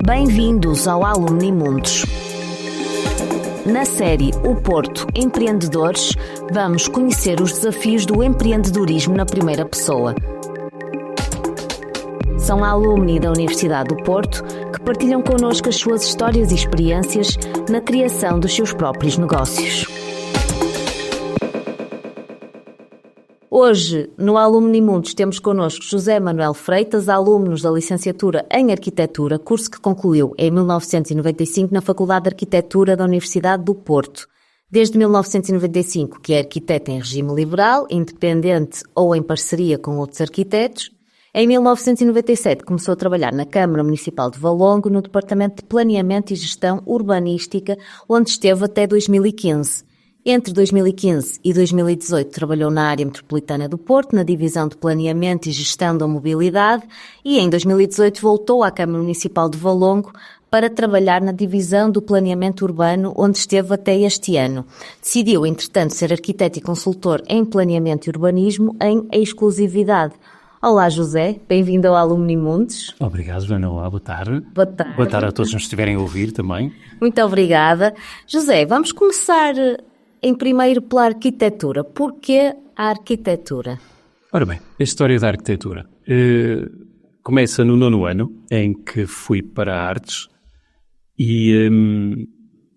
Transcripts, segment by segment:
Bem-vindos ao Alumni Mundos. Na série O Porto Empreendedores, vamos conhecer os desafios do empreendedorismo na primeira pessoa. São alumni da Universidade do Porto que partilham connosco as suas histórias e experiências na criação dos seus próprios negócios. Hoje, no Alumni Mundos, temos connosco José Manuel Freitas, aluno da licenciatura em Arquitetura, curso que concluiu em 1995 na Faculdade de Arquitetura da Universidade do Porto. Desde 1995 que é arquiteto em regime liberal, independente ou em parceria com outros arquitetos. Em 1997 começou a trabalhar na Câmara Municipal de Valongo, no Departamento de Planeamento e Gestão Urbanística, onde esteve até 2015. Entre 2015 e 2018 trabalhou na área metropolitana do Porto, na divisão de Planeamento e Gestão da Mobilidade, e em 2018 voltou à Câmara Municipal de Valongo para trabalhar na divisão do Planeamento Urbano, onde esteve até este ano. Decidiu, entretanto, ser arquiteto e consultor em Planeamento e Urbanismo em exclusividade. Olá, José, bem-vindo ao Alumni Mundos. Obrigado, Joana. Olá, boa tarde. Boa tarde. Boa tarde a todos que nos estiverem a ouvir também. Muito obrigada. José, vamos começar em primeiro pela arquitetura. Porquê a arquitetura? Ora bem, a história da arquitetura começa no 9º ano, em que fui para artes e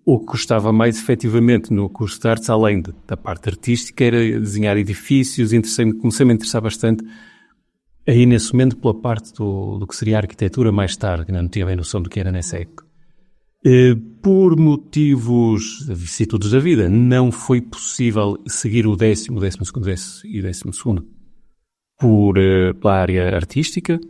o que gostava mais efetivamente no curso de artes, além da parte artística, era desenhar edifícios. Comecei-me a interessar bastante aí nesse momento pela parte do que seria a arquitetura mais tarde, que ainda não tinha bem noção do que era nessa época. Por motivos, vicissitudes da vida, não foi possível seguir o 10º, 12º e 12º pela área artística.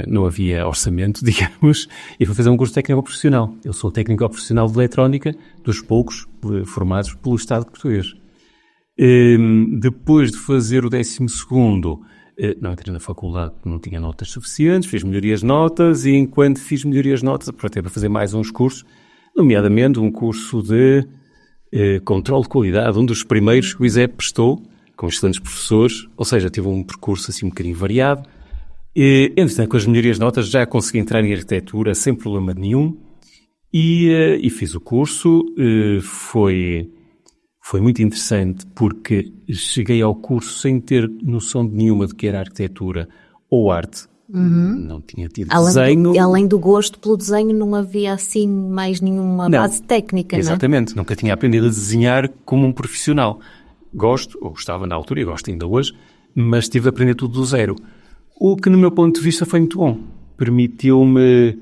Não havia orçamento, digamos, e fui fazer um curso técnico profissional. Eu sou técnico profissional de eletrónica, dos poucos formados pelo Estado português. Depois de fazer o 12º, não entrei na faculdade porque não tinha notas suficientes, fiz melhorias de notas e enquanto fiz melhorias de notas aproveitei para fazer mais uns cursos, nomeadamente um curso de controle de qualidade, um dos primeiros que o ISEP prestou, com excelentes professores, ou seja, tive um percurso assim um bocadinho variado. Entretanto, com as melhorias de notas já consegui entrar em arquitetura sem problema nenhum e fiz o curso. Foi muito interessante porque cheguei ao curso sem ter noção nenhuma de que era arquitetura ou arte. Não tinha tido desenho. Além do gosto pelo desenho, não havia assim mais nenhuma base técnica, exatamente, não é? Nunca tinha aprendido a desenhar como um profissional. Gostava na altura e gosto ainda hoje, mas tive de aprender tudo do zero. O que, no meu ponto de vista, foi muito bom. Permitiu-me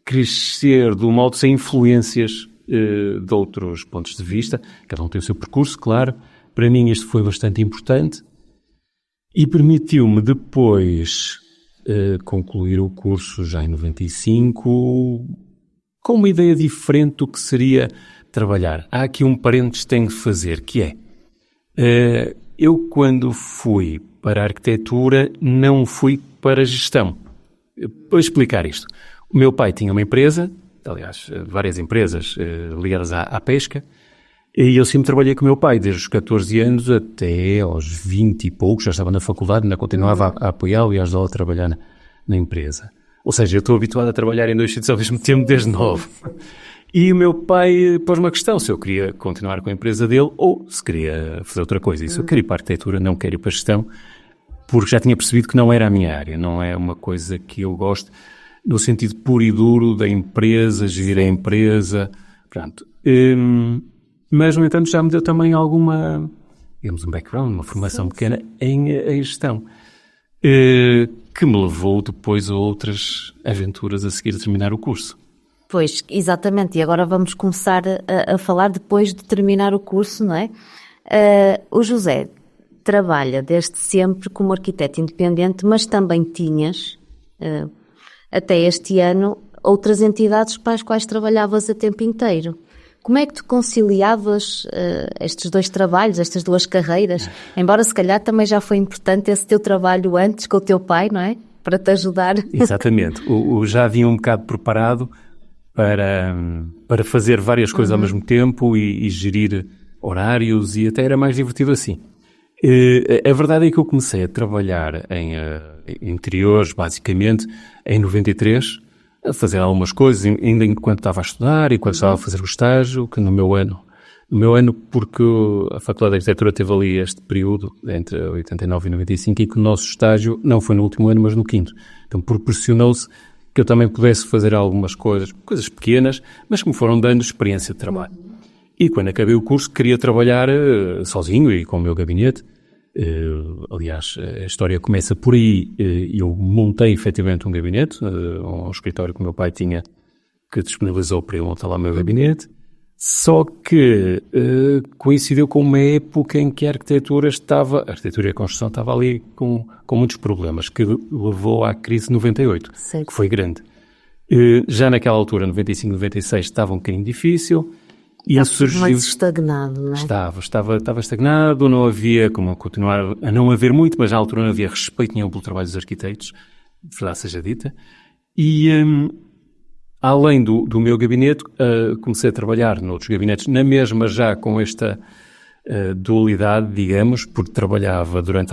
crescer de um modo sem influências de outros pontos de vista. Cada um tem o seu percurso, claro. Para mim isto foi bastante importante e permitiu-me depois concluir o curso já em 95 com uma ideia diferente do que seria trabalhar. Há aqui um parênteses que tenho de fazer, que é eu quando fui para a arquitetura não fui para a gestão. Para explicar isto, o meu pai tinha uma empresa, aliás, várias empresas ligadas à pesca, e eu sempre trabalhei com o meu pai, desde os 14 anos até aos 20 e poucos, já estava na faculdade, ainda continuava a apoiá-lo e a ajudá-lo a trabalhar na empresa. Ou seja, eu estou habituado a trabalhar em dois sítios ao mesmo tempo desde novo. E o meu pai pôs uma questão, se eu queria continuar com a empresa dele ou se queria fazer outra coisa. E se eu quero ir para a arquitetura, não quero ir para a gestão, porque já tinha percebido que não era a minha área, não é uma coisa que eu gosto, no sentido puro e duro da empresa, gerir a empresa, pronto. Mas, no entanto, já me deu também alguma, digamos, um background, uma formação pequena em gestão, que me levou depois a outras aventuras a seguir a terminar o curso. Pois, exatamente, e agora vamos começar a falar depois de terminar o curso, não é? O José trabalha desde sempre como arquiteto independente, mas também tinhas, até este ano, outras entidades para as quais trabalhavas a tempo inteiro. Como é que tu conciliavas estes dois trabalhos, estas duas carreiras? Embora se calhar também já foi importante esse teu trabalho antes com o teu pai, não é? Para te ajudar. Exatamente. Já havia um bocado preparado para fazer várias coisas ao mesmo tempo e gerir horários e até era mais divertido assim. A verdade é que eu comecei a trabalhar em interiores, basicamente, em 93, a fazer algumas coisas, ainda enquanto estava a estudar e quando estava a fazer o estágio, que no meu ano, porque a Faculdade de Arquitetura teve ali este período, entre 89 e 95, e que o nosso estágio não foi no último ano, mas no quinto. Então proporcionou-se que eu também pudesse fazer algumas coisas pequenas, mas que me foram dando experiência de trabalho. E quando acabei o curso, queria trabalhar sozinho e com o meu gabinete. Aliás, a história começa por aí. Eu montei efetivamente um gabinete, um escritório que o meu pai tinha, que disponibilizou para eu montar lá o meu gabinete. Só que coincidiu com uma época em que a arquitetura e a construção estava ali com muitos problemas, que levou à crise de 98, certo, que foi grande. Já naquela altura, 95, 96, estava um bocadinho difícil. E surgiu mais estagnado, não é? Estava estagnado, não havia, como continuar a não haver muito, mas na altura não havia respeito nenhum pelo trabalho dos arquitetos, verdade seja dita. E além do meu gabinete, comecei a trabalhar noutros gabinetes, na mesma já com esta dualidade, digamos, porque trabalhava durante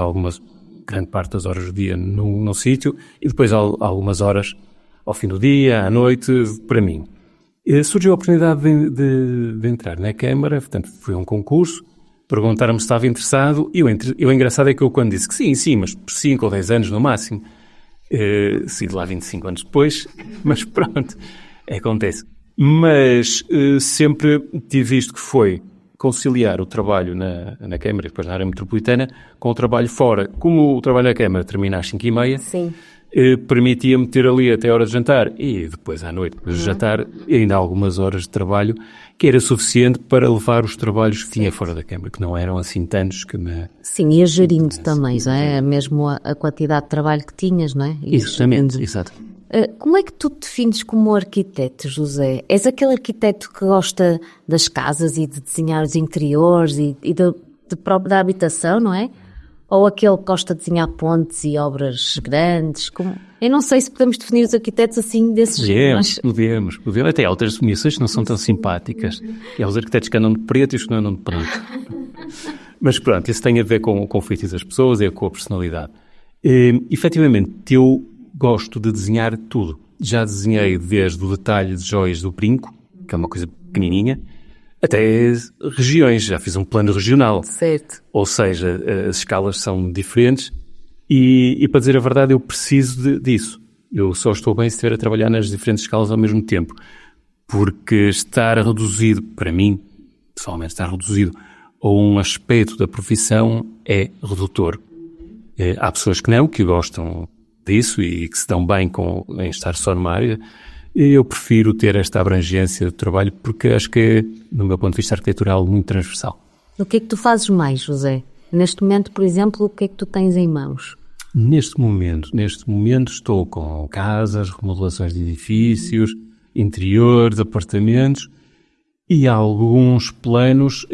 grande parte das horas do dia num sítio e depois algumas horas ao fim do dia, à noite, para mim. Surgiu a oportunidade de entrar na Câmara, portanto, foi um concurso, perguntaram-me se estava interessado, e o engraçado é que eu quando disse que sim, mas por 5 ou 10 anos no máximo, saí de lá 25 anos depois, mas pronto, acontece. Mas sempre tive visto que foi conciliar o trabalho na Câmara e depois na área metropolitana com o trabalho fora. Como o trabalho na Câmara termina às 5h30, sim, permitia-me ter ali até a hora de jantar e depois à noite, depois de jantar, ainda algumas horas de trabalho, que era suficiente para levar os trabalhos que tinha fora da Câmara, que não eram assim tantos que Sim, ia gerindo também, não é? Mesmo a quantidade de trabalho que tinhas, não é? Exatamente, exato. Como é que tu te defines como arquiteto, José? És aquele arquiteto que gosta das casas e de desenhar os interiores e da habitação, não é? Ou aquele que gosta de desenhar pontes e obras grandes? Eu não sei se podemos definir os arquitetos assim desse jeito. Podemos. Até há outras definições que não são tão simpáticas. E há os arquitetos que andam de preto e os que não andam de preto. Mas pronto, isso tem a ver com o feitio das pessoas e com a personalidade. Efetivamente, eu gosto de desenhar tudo. Já desenhei desde o detalhe de joias do brinco, que é uma coisa pequenininha, até regiões. Já fiz um plano regional. Certo. Ou seja, as escalas são diferentes e para dizer a verdade, eu preciso disso. Eu só estou bem se estiver a trabalhar nas diferentes escalas ao mesmo tempo. Porque estar reduzido, para mim, pessoalmente, estar reduzido a um aspecto da profissão é redutor. Há pessoas que gostam disso e que se dão bem em estar só numa área. Eu prefiro ter esta abrangência de trabalho porque acho que, no meu ponto de vista, a arquitetura é algo muito transversal. O que é que tu fazes mais, José? Neste momento, por exemplo, o que é que tu tens em mãos? Neste momento estou com casas, remodelações de edifícios, interiores, apartamentos e alguns planos.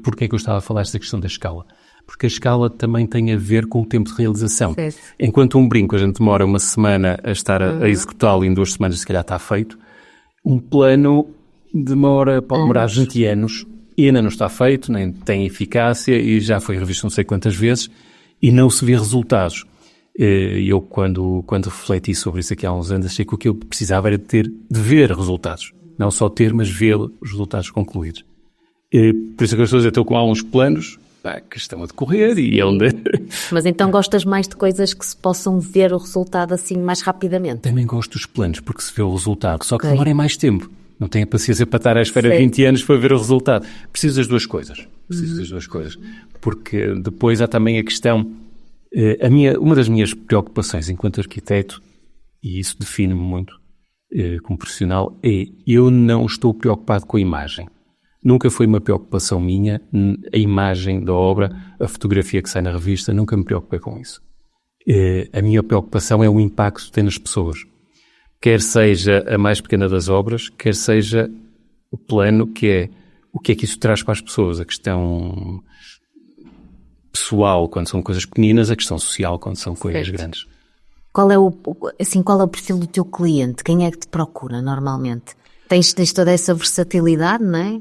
Porque é que eu estava a falar esta questão da escala? Porque a escala também tem a ver com o tempo de realização. Certo. Enquanto um brinco a gente demora uma semana a estar a executá-lo e em 2 semanas se calhar está feito, um plano pode demorar 20 anos e ainda não está feito, nem tem eficácia e já foi revisto não sei quantas vezes e não se vê resultados. Eu, quando refleti sobre isso aqui há uns anos, achei que o que eu precisava era de ver resultados. Não só ter, mas ver os resultados concluídos. Por isso é que eu estou a dizer, estou com alguns planos que estão a decorrer e onde... Mas então gostas mais de coisas que se possam ver o resultado assim mais rapidamente? Também gosto dos planos, porque se vê o resultado, só que demora mais tempo. Não tenho a paciência para estar à espera de 20 anos para ver o resultado. Preciso das duas coisas. Porque depois há também a questão... uma das minhas preocupações enquanto arquiteto, e isso define-me muito como profissional, eu não estou preocupado com a imagem. Nunca foi uma preocupação minha a imagem da obra, a fotografia que sai na revista, nunca me preocupei com isso. A minha preocupação é o impacto que tem nas pessoas. Quer seja a mais pequena das obras, quer seja o plano, que é o que é que isso traz para as pessoas. A questão pessoal, quando são coisas pequeninas, a questão social, quando são coisas grandes. Qual é o perfil do teu cliente? Quem é que te procura normalmente? Tens toda essa versatilidade, não é?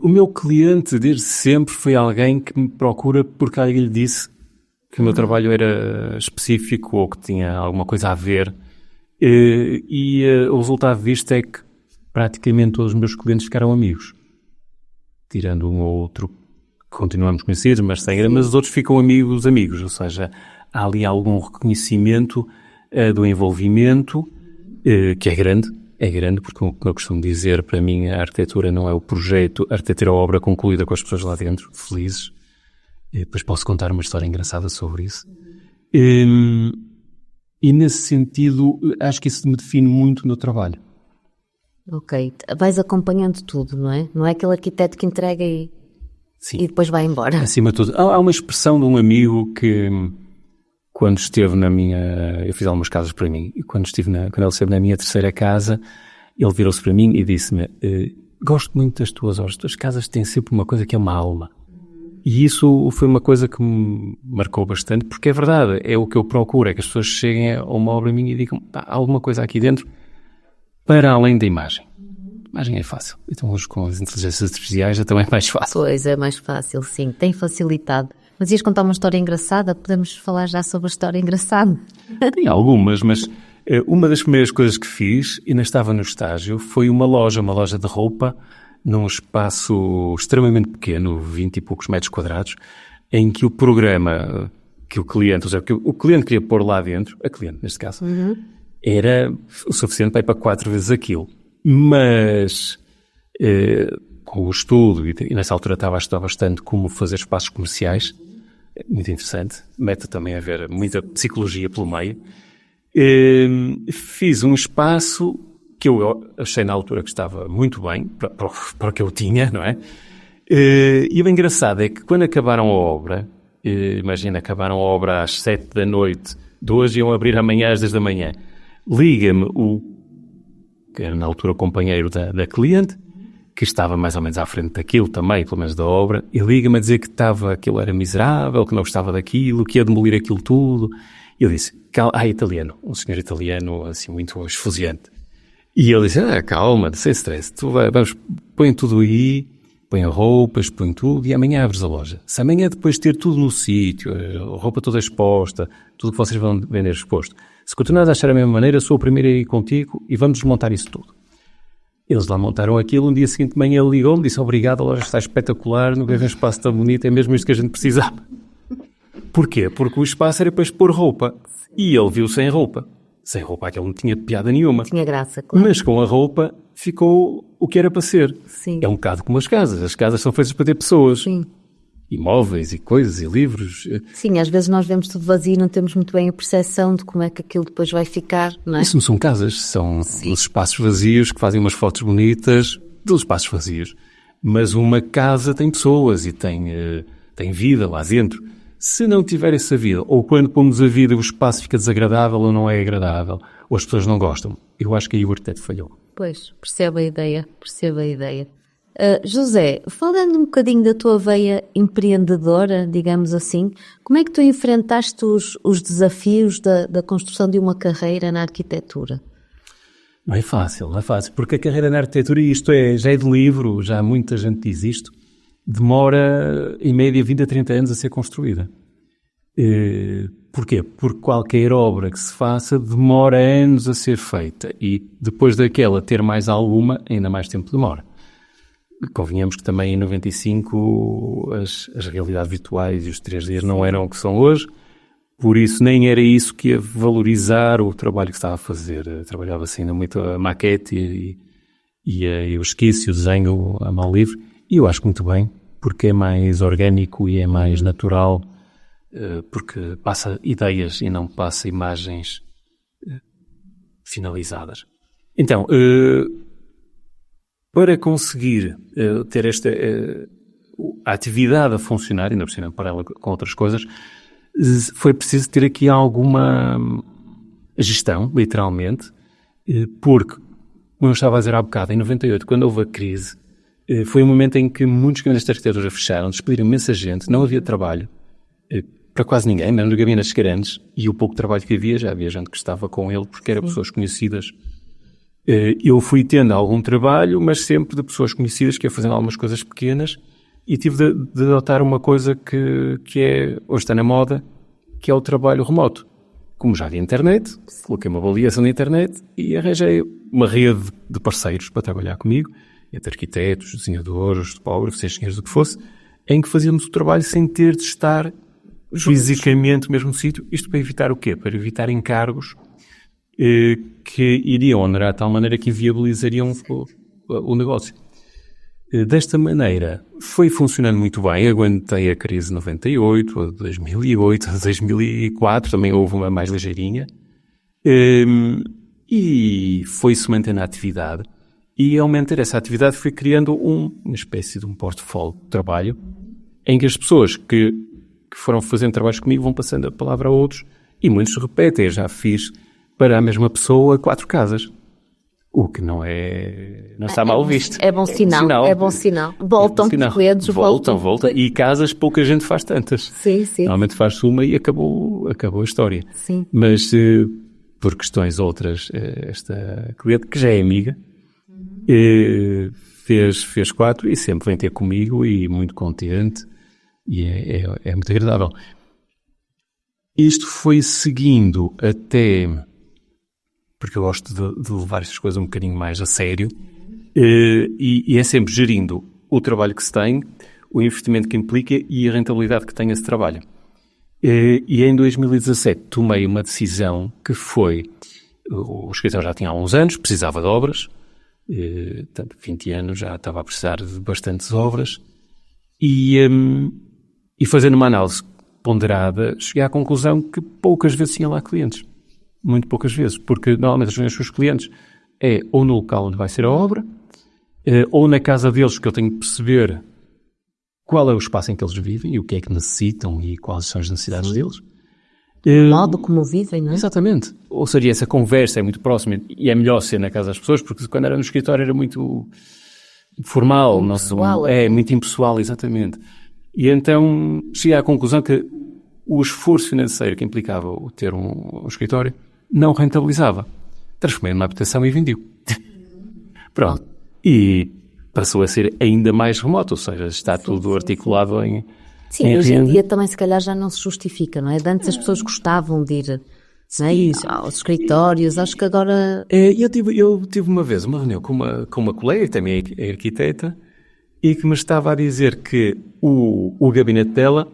O meu cliente, desde sempre, foi alguém que me procura porque alguém lhe disse que o meu trabalho era específico ou que tinha alguma coisa a ver O resultado disto é que praticamente todos os meus clientes ficaram amigos. Tirando um ou outro, continuamos conhecidos, mas os outros ficam amigos, ou seja, há ali algum reconhecimento do envolvimento, que é grande, porque como eu costumo dizer, para mim a arquitetura não é o projeto, a arquitetura é a obra concluída com as pessoas lá dentro, felizes. E depois posso contar uma história engraçada sobre isso. E nesse sentido, acho que isso me define muito no trabalho. Ok, vais acompanhando tudo, não é? Não é aquele arquiteto que entrega e depois vai embora. Acima de tudo, há uma expressão de um amigo que, quando esteve eu fiz algumas casas para mim, e quando ele esteve na minha terceira casa, ele virou-se para mim e disse-me: gosto muito das tuas obras, as tuas casas têm sempre uma coisa que é uma alma. E isso foi uma coisa que me marcou bastante, porque é verdade, é o que eu procuro, é que as pessoas cheguem a uma obra minha e digam: há alguma coisa aqui dentro para além da imagem. A imagem é fácil. Então hoje com as inteligências artificiais já também é mais fácil. Pois, é mais fácil, sim. Tem facilitado. Mas ias contar uma história engraçada? Podemos falar já sobre a história engraçada? Tem algumas, mas uma das primeiras coisas que fiz, e ainda estava no estágio, foi uma loja de roupa, num espaço extremamente pequeno, 20 e poucos metros quadrados, em que o programa que o cliente, ou seja, que o cliente queria pôr lá dentro, a cliente neste caso, era o suficiente para ir para 4 vezes aquilo. Mas com o estudo, e nessa altura estava a estudar bastante como fazer espaços comerciais, muito interessante, mete também a ver muita psicologia pelo meio, fiz um espaço que eu achei na altura que estava muito bem, para o que eu tinha, não é? E o engraçado é que quando acabaram a obra, imagina, acabaram a obra às 7 da noite, de hoje iam abrir amanhã às 10 da manhã, liga-me que era na altura o companheiro da cliente, que estava mais ou menos à frente daquilo também, pelo menos da obra, e liga-me a dizer que aquilo era miserável, que não gostava daquilo, que ia demolir aquilo tudo. E eu disse: italiano, um senhor italiano assim muito esfuziante. E ele disse: calma, sem stress, põe tudo aí, põe roupas, põe tudo, e amanhã abres a loja. Se amanhã depois de ter tudo no sítio, a roupa toda exposta, tudo que vocês vão vender exposto, se continuares a achar da mesma maneira, sou o primeiro a ir contigo e vamos desmontar isso tudo. Eles lá montaram aquilo, no dia seguinte de manhã ele ligou-me, disse: obrigado, a loja está espetacular, nunca vi um espaço tão bonito, é mesmo isto que a gente precisava. Porquê? Porque o espaço era para expor roupa, e ele viu sem roupa. Sem roupa aquilo não tinha piada nenhuma. Tinha graça, claro. Mas com a roupa ficou o que era para ser. Sim. É um bocado como as casas são feitas para ter pessoas. Sim. E móveis, e coisas, e livros. Sim, às vezes nós vemos tudo vazio e não temos muito bem a percepção de como é que aquilo depois vai ficar, não é? Isso não são casas, são os espaços vazios que fazem umas fotos bonitas dos espaços vazios. Mas uma casa tem pessoas e tem vida lá dentro. Se não tiver essa vida, ou quando pomos a vida o espaço fica desagradável ou não é agradável, ou as pessoas não gostam, eu acho que aí o arquiteto falhou. Pois, percebo a ideia. José, falando um bocadinho da tua veia empreendedora, digamos assim, como é que tu enfrentaste os desafios da construção de uma carreira na arquitetura? Não é fácil, porque a carreira na arquitetura, e isto já é de livro, já muita gente diz isto, demora em média 20 a 30 anos a ser construída. Porquê? Porque qualquer obra que se faça demora anos a ser feita e depois daquela ter mais alguma, ainda mais tempo demora. Convenhamos que também em 95 as realidades virtuais e os 3D não eram o que são hoje, por isso nem era isso que ia valorizar o trabalho que estava a fazer. Trabalhava-se ainda muito a maquete e o esquice, o desenho a mão livre, e eu acho muito bem, porque é mais orgânico e é mais natural, porque passa ideias e não passa imagens finalizadas. Então, para conseguir ter a atividade a funcionar, ainda por cima para ela com outras coisas, foi preciso ter aqui alguma gestão, literalmente, porque, como eu estava a dizer há bocado, em 98, quando houve a crise, foi um momento em que muitos gabinetes de arquitetura fecharam, despediram imensa gente, não havia trabalho para quase ninguém, mesmo nos gabinetes grandes, e o pouco trabalho que havia, já havia gente que estava com ele, porque eram pessoas conhecidas. Eu fui tendo algum trabalho, mas sempre de pessoas conhecidas que ia fazendo algumas coisas pequenas, e tive de adotar uma coisa que hoje está na moda, que é o trabalho remoto. como já havia internet, coloquei uma avaliação na internet e arranjei uma rede de parceiros para trabalhar comigo, entre arquitetos, desenhadores, topógrafos, engenheiros, o que fosse, em que fazíamos o trabalho sem ter de estar fisicamente no mesmo sítio. Isto para evitar o quê? Para evitar encargos que iriam onerar de tal maneira que inviabilizariam o negócio. Desta maneira, foi funcionando muito bem. Aguentei a crise de 98, a 2008, a 2004, também houve uma mais ligeirinha. E foi-se mantendo a atividade. E ao manter essa atividade foi criando uma espécie de um portfólio de trabalho em que as pessoas que foram fazendo trabalhos comigo vão passando a palavra a outros e muitos repetem. Eu já fiz para a mesma pessoa 4 casas. O que não está mal visto. É bom sinal. É bom sinal. Voltam os clientes, voltam. E casas, pouca gente faz tantas. Sim. Normalmente faz uma e acabou a história. Sim. Mas, por questões outras, esta cliente, que já é amiga, fez 4 e sempre vem ter comigo e muito contente. E é muito agradável. Isto foi seguindo até... porque eu gosto de levar estas coisas um bocadinho mais a sério, e é sempre gerindo o trabalho que se tem, o investimento que implica e a rentabilidade que tem esse trabalho. E em 2017 tomei uma decisão que foi, o escritório já tinha há uns anos, precisava de obras, 20 anos já estava a precisar de bastantes obras, e fazendo uma análise ponderada, cheguei à conclusão que poucas vezes tinha lá clientes. Muito poucas vezes, porque normalmente as reuniões com os clientes é ou no local onde vai ser a obra, ou na casa deles, que eu tenho que perceber qual é o espaço em que eles vivem e o que é que necessitam e quais são as necessidades deles. O modo como vivem, não é? Exatamente. Ou seja, essa conversa é muito próxima e é melhor ser na casa das pessoas, porque quando era no escritório era muito formal. Impessoal. Muito impessoal, exatamente. E então cheguei à conclusão que o esforço financeiro que implicava o ter um escritório não rentabilizava. Transformei numa habitação e vendi-o. Pronto. E passou a ser ainda mais remoto, ou seja, está tudo articulado em... Sim, hoje em dia também se calhar já não se justifica, não é? De antes as pessoas gostavam de ir, não é? Aos escritórios, acho que agora... Eu tive uma vez uma reunião com uma colega, que também é arquiteta, e que me estava a dizer que o gabinete dela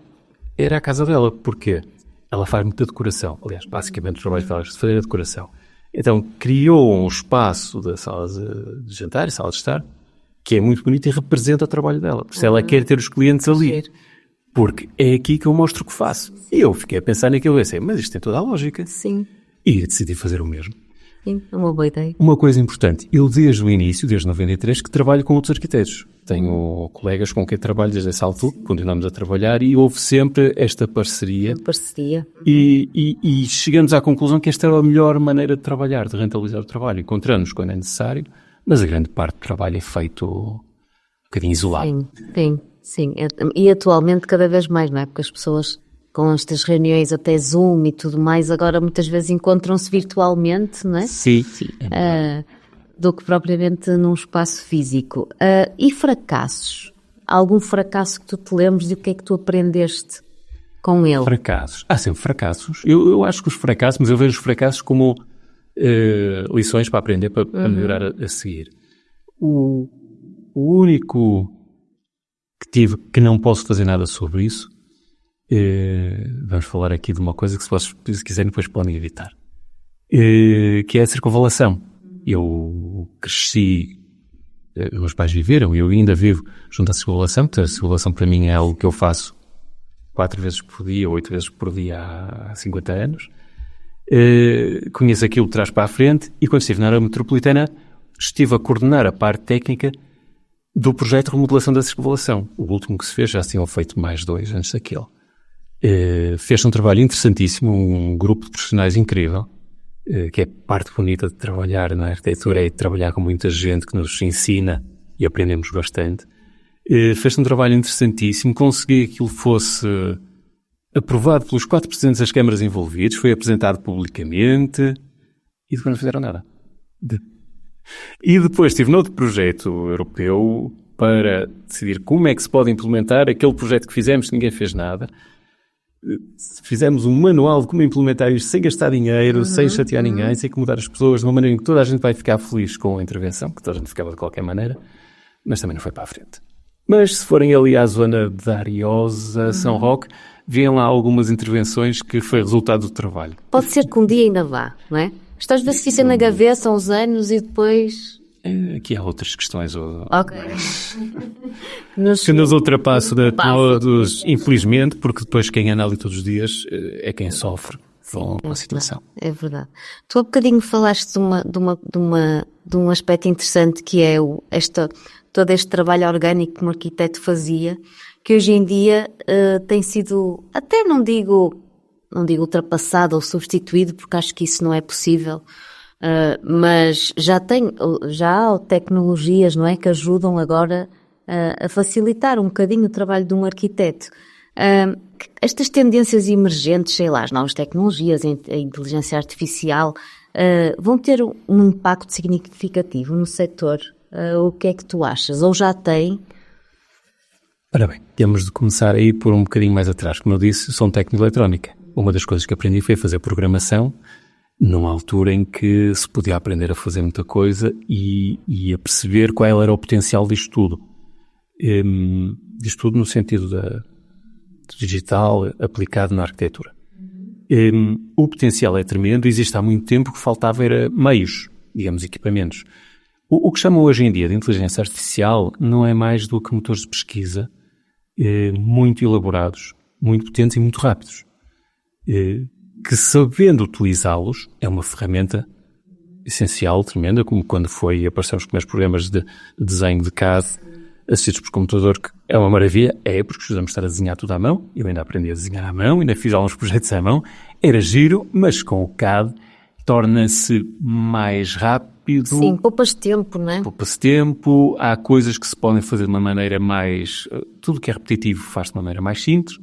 era a casa dela. Porquê? Ela faz muita decoração. Aliás, basicamente o trabalho dela é fazer a decoração. Então criou um espaço da sala de jantar, sala de estar, que é muito bonito e representa o trabalho dela. Por isso ela quer ter os clientes ali. Porque é aqui que eu mostro o que faço. E eu fiquei a pensar naquilo e pensei, mas isto tem toda a lógica. Sim. E decidi fazer o mesmo. Sim, é uma boa ideia. Uma coisa importante, eu desde o início, desde 93, que trabalho com outros arquitetos. Tenho colegas com quem trabalho desde essa altura, continuamos a trabalhar e houve sempre esta parceria. E chegamos à conclusão que esta era a melhor maneira de trabalhar, de rentabilizar o trabalho. Encontramos quando é necessário, mas a grande parte do trabalho é feito um bocadinho isolado. Sim. E atualmente cada vez mais, não é? Porque as pessoas com estas reuniões até Zoom e tudo mais, agora muitas vezes encontram-se virtualmente, não é? Sim. Do que propriamente num espaço físico. E fracassos? Algum fracasso que tu te lembres e o que é que tu aprendeste com ele? Fracassos? Há sempre fracassos. Eu acho que os fracassos, mas eu vejo os fracassos como lições para aprender, para melhorar a seguir. O único que tive, que não posso fazer nada sobre isso, vamos falar aqui de uma coisa que se quiserem depois podem evitar, que é a circunvalação. Eu cresci, meus pais viveram e eu ainda vivo junto à circunvalação, porque a circunvalação para mim é algo que eu faço 4 vezes por dia, 8 vezes por dia há 50 anos. Conheço aquilo de trás para a frente e quando estive na área metropolitana estive a coordenar a parte técnica do projeto de remodelação da circunvalação. O último que se fez, já se tinham feito mais 2 antes daquele. Fez um trabalho interessantíssimo, um grupo de profissionais incrível, que é parte bonita de trabalhar na arquitetura, é trabalhar com muita gente que nos ensina e aprendemos bastante. Fez um trabalho interessantíssimo, consegui que aquilo fosse aprovado pelos 4 presidentes das câmaras envolvidos, foi apresentado publicamente e depois não fizeram nada. E depois estive noutro projeto europeu para decidir como é que se pode implementar aquele projeto que fizemos, ninguém fez nada. fizemos um manual de como implementar isto sem gastar dinheiro, sem chatear ninguém, sem incomodar as pessoas, de uma maneira em que toda a gente vai ficar feliz com a intervenção, que toda a gente ficava de qualquer maneira, mas também não foi para a frente. Mas se forem ali à zona de Ariosa, São Roque, vêem lá algumas intervenções que foi resultado do trabalho. Pode ser que um dia ainda vá, não é? Estás a ver se fica na gaveta há uns anos e depois... Aqui há outras questões Ok. que nos ultrapassam de todos, infelizmente, porque depois quem anda ali todos os dias é quem sofre com a situação. É verdade. Tu há bocadinho falaste de um aspecto interessante que é todo este trabalho orgânico que um arquiteto fazia, que hoje em dia tem sido, até não digo ultrapassado ou substituído, porque acho que isso não é possível, mas já há tecnologias, não é, que ajudam agora a facilitar um bocadinho o trabalho de um arquiteto. Estas tendências emergentes, sei lá, as novas tecnologias, a inteligência artificial, vão ter um impacto significativo no setor. O que é que tu achas? Ou já tem? Ora bem, temos de começar aí por um bocadinho mais atrás. Como eu disse, sou um técnico de eletrónica. Uma das coisas que aprendi foi fazer programação numa altura em que se podia aprender a fazer muita coisa e a perceber qual era o potencial disto tudo. Disto tudo no sentido do digital aplicado na arquitetura. O potencial é tremendo, existe há muito tempo, o que faltava era meios, digamos, equipamentos. O que chamam hoje em dia de inteligência artificial não é mais do que motores de pesquisa muito elaborados, muito potentes e muito rápidos, que sabendo utilizá-los é uma ferramenta essencial, tremenda, como quando apareceram os primeiros programas de desenho de CAD assistidos por computador, que é uma maravilha, porque precisamos estar a desenhar tudo à mão. Eu ainda aprendi a desenhar à mão, ainda fiz alguns projetos à mão, era giro, mas com o CAD torna-se mais rápido. Sim, poupas tempo, não é? Poupa-se tempo, há coisas que se podem fazer de uma maneira mais... Tudo que é repetitivo faz de uma maneira mais simples.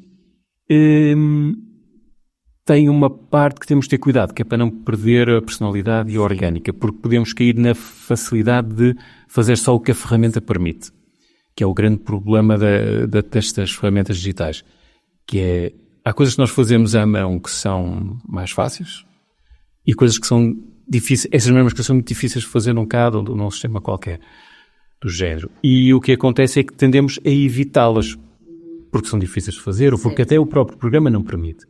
Tem uma parte que temos de ter cuidado, que é para não perder a personalidade e a orgânica, porque podemos cair na facilidade de fazer só o que a ferramenta permite, que é o grande problema destas ferramentas digitais, que é, há coisas que nós fazemos à mão que são mais fáceis e coisas que são difíceis, essas mesmas coisas são muito difíceis de fazer num CAD ou num sistema qualquer do género. E o que acontece é que tendemos a evitá-las, porque são difíceis de fazer ou porque até o próprio programa não permite.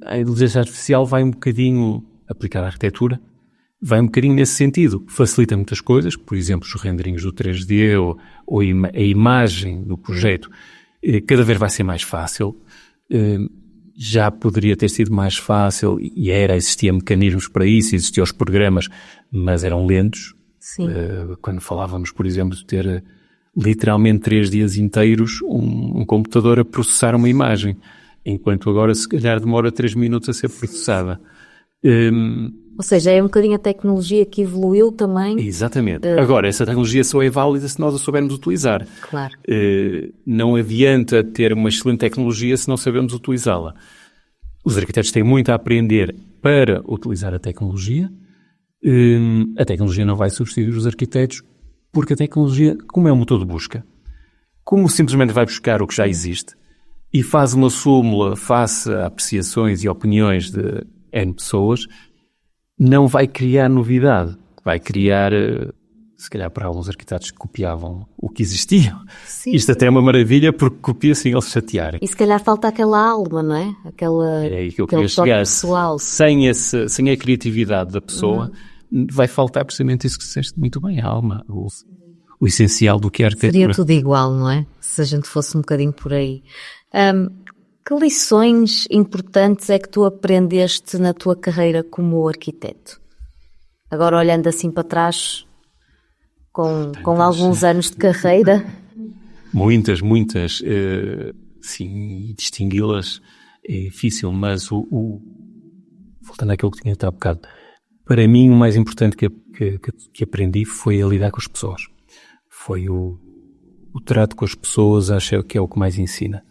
A inteligência artificial vai um bocadinho aplicar à arquitetura, vai um bocadinho nesse sentido, facilita muitas coisas, por exemplo, os renderings do 3D ou a imagem do projeto, cada vez vai ser mais fácil. Já poderia ter sido mais fácil e existiam mecanismos para isso, existiam os programas, mas eram lentos. Sim. Quando falávamos, por exemplo, de ter literalmente 3 dias inteiros um computador a processar uma imagem, enquanto agora se calhar demora 3 minutos a ser processada. Ou seja, é um bocadinho a tecnologia que evoluiu também. Exatamente. Agora, essa tecnologia só é válida se nós a soubermos utilizar. Claro. Não adianta ter uma excelente tecnologia se não sabemos utilizá-la. Os arquitetos têm muito a aprender para utilizar a tecnologia. A tecnologia não vai substituir os arquitetos, porque a tecnologia, como é um motor de busca, como simplesmente vai buscar o que já existe e faz uma súmula face a apreciações e opiniões de N pessoas, não vai criar novidade. Vai criar, se calhar para alguns arquitetos que copiavam o que existia. Sim, isto até é uma maravilha porque copia sem eles chatearem. E se calhar falta aquela alma, não é? É aí que eu queria chegar. Pessoal. Sem a criatividade da pessoa, vai faltar precisamente isso que disseste muito bem, a alma, o essencial do que é a arquitetura. Seria tudo igual, não é? Se a gente fosse um bocadinho por aí. Que lições importantes é que tu aprendeste na tua carreira como arquiteto? Agora olhando assim para trás, com alguns anos de carreira. Muitas. Sim, distingui-las é difícil, mas voltando àquilo que tinha até há bocado, para mim o mais importante que aprendi foi a lidar com as pessoas. Foi o trato com as pessoas, acho que é o que mais ensina.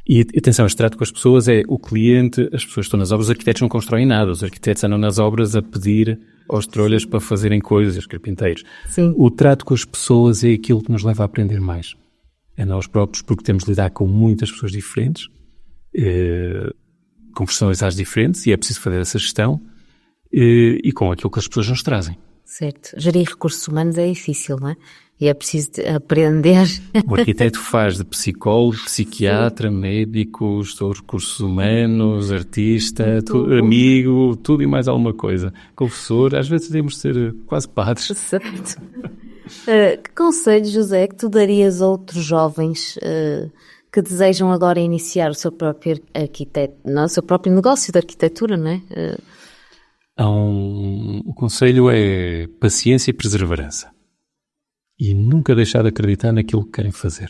E atenção, este trato com as pessoas é o cliente, as pessoas que estão nas obras, os arquitetos não constroem nada, os arquitetos andam nas obras a pedir aos trolhas para fazerem coisas, aos carpinteiros. Sim. O trato com as pessoas é aquilo que nos leva a aprender mais. É nós próprios, porque temos de lidar com muitas pessoas diferentes, com personalidades diferentes, e é preciso fazer essa gestão e com aquilo que as pessoas nos trazem. Certo. Gerir recursos humanos é difícil, não é? E é preciso aprender. O arquiteto faz de psicólogo, psiquiatra, médico, gestor de recursos humanos, artista, amigo, tudo e mais alguma coisa. Confessor, às vezes devemos ser quase padres. Certo. Que conselho, José, que tu darias a outros jovens que desejam agora iniciar o seu próprio o seu próprio negócio de arquitetura, não é? O conselho é paciência e perseverança. E nunca deixar de acreditar naquilo que querem fazer.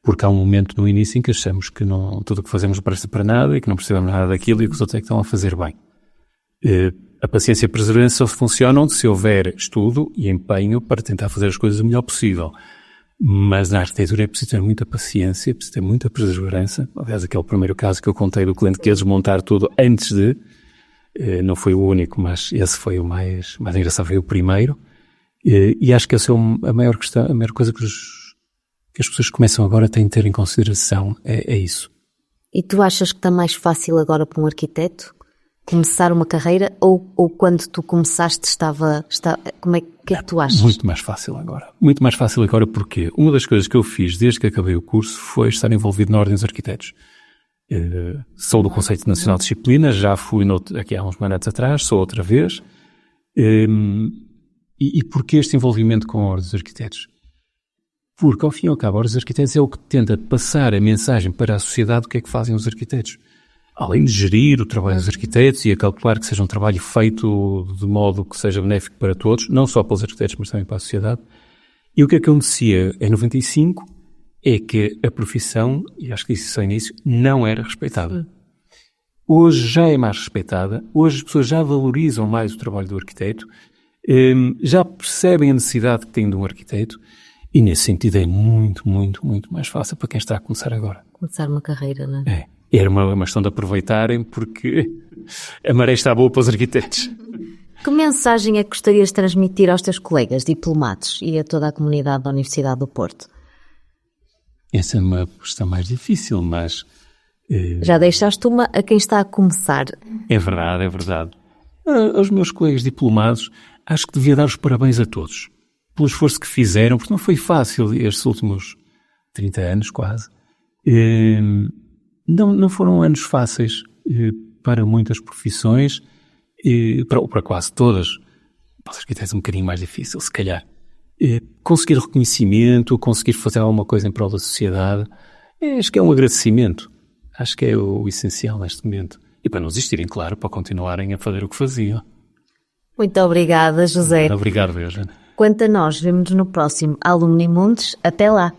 Porque há um momento no início em que achamos que tudo o que fazemos não presta para nada e que não precisamos nada daquilo e que os outros é que estão a fazer bem. A paciência e a perseverança só funcionam se houver estudo e empenho para tentar fazer as coisas o melhor possível. Mas na arquitetura é preciso ter muita paciência, é preciso ter muita perseverança. Aliás, aquele primeiro caso que eu contei do cliente que ia desmontar tudo antes de, não foi o único, mas esse foi o mais engraçado, foi o primeiro. E acho que essa é a maior questão, a maior coisa que as pessoas começam agora a ter em consideração é isso. E tu achas que está mais fácil agora para um arquiteto começar uma carreira ou quando tu começaste o que é que tu achas? Muito mais fácil agora. Muito mais fácil agora porque uma das coisas que eu fiz desde que acabei o curso foi estar envolvido na Ordem dos Arquitetos. Sou do Conceito Nacional de Disciplina, já fui aqui há uns anos atrás, sou outra vez. E porquê este envolvimento com a Ordem dos Arquitetos? Porque, ao fim e ao cabo, a Ordem dos Arquitetos é o que tenta passar a mensagem para a sociedade do que é que fazem os arquitetos. Além de gerir o trabalho dos arquitetos e a calcular que seja um trabalho feito de modo que seja benéfico para todos, não só para os arquitetos, mas também para a sociedade. E o que acontecia em 95 é que a profissão, e acho que disse isso ao início, não era respeitada. Hoje já é mais respeitada, hoje as pessoas já valorizam mais o trabalho do arquiteto, já percebem a necessidade que têm de um arquiteto e nesse sentido é muito, muito, muito mais fácil para quem está a começar agora. Começar uma carreira, não é? Era uma questão de aproveitarem porque a maré está boa para os arquitetos. Que mensagem é que gostarias de transmitir aos teus colegas diplomados e a toda a comunidade da Universidade do Porto? Essa é uma questão mais difícil, mas... Já deixaste uma a quem está a começar. É verdade, é verdade. Aos meus colegas diplomados, acho que devia dar os parabéns a todos pelo esforço que fizeram, porque não foi fácil estes últimos 30 anos, quase. Não foram anos fáceis para muitas profissões, para quase todas. Para os arquitetos é um bocadinho mais difícil, se calhar. Conseguir reconhecimento, conseguir fazer alguma coisa em prol da sociedade, acho que é um agradecimento. Acho que é o essencial neste momento. E para não desistirem, claro, para continuarem a fazer o que faziam. Muito obrigada, José. Obrigado, Eugênio. Quanto a nós, vemo-nos no próximo Alumni Mundos. Até lá!